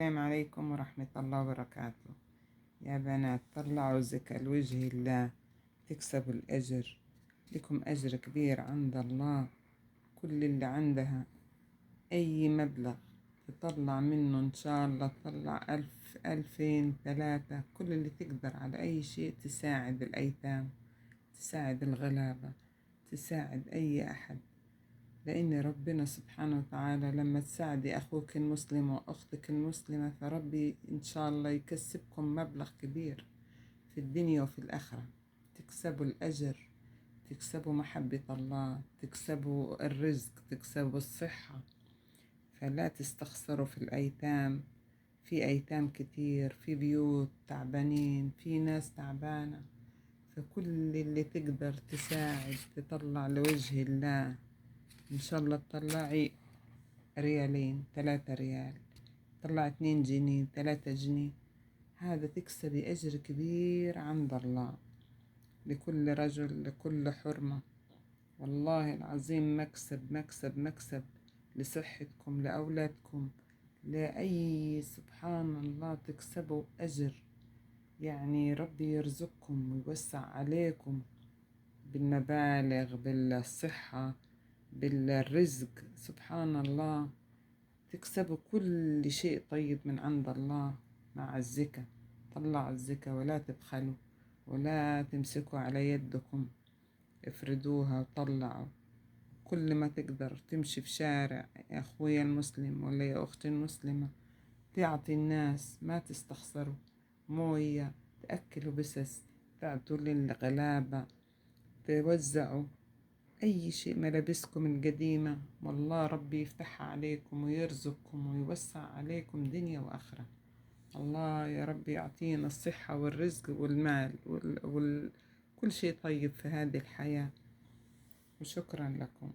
السلام عليكم ورحمة الله وبركاته. يا بنات، طلعوا زكاة لوجه الله تكسبوا الأجر. لكم أجر كبير عند الله. كل اللي عندها أي مبلغ تطلع منه إن شاء الله، تطلع 1000 2000 3، كل اللي تقدر على أي شيء تساعد الأيتام، تساعد الغلابة، تساعد أي أحد. لأن ربنا سبحانه وتعالى لما تساعدي أخوك المسلم وأختك المسلمة، فربي إن شاء الله يكسبكم مبلغ كبير في الدنيا وفي الآخرة. تكسبوا الأجر، تكسبوا محبة الله، تكسبوا الرزق، تكسبوا الصحة. فلا تستخسروا في الأيتام. في أيتام كتير، في بيوت تعبانين، في ناس تعبانة. فكل اللي تقدر تساعد تطلع لوجه الله. إن شاء الله تطلعي ريالين 3 ريال، طلع 2 جنيه 3 جنيه، هذا تكسبي أجر كبير عند الله. لكل رجل لكل حرمة. والله العظيم مكسب مكسب مكسب لصحتكم، لأولادكم، لأي سبحان الله تكسبوا أجر. يعني ربي يرزقكم ويوسع عليكم بالمبالغ، بالصحة، بالرزق. سبحان الله، تكسبوا كل شيء طيب من عند الله مع الزكاة. طلعوا الزكاة ولا تبخلوا، ولا تمسكوا على يدكم، افردوها وطلعوا. كل ما تقدر تمشي في شارع يا أخويا المسلم ولا يا أختي المسلمة، تعطي الناس، ما تستخسروا. موية تأكلوا بسس، تعطوا للغلابة، توزعوا أي شيء، ملابسكم القديمة، والله ربي يفتحها عليكم ويرزقكم ويوسع عليكم دنيا وآخرة. الله يا ربي يعطينا الصحة والرزق والمال كل شيء طيب في هذه الحياة. وشكرا لكم.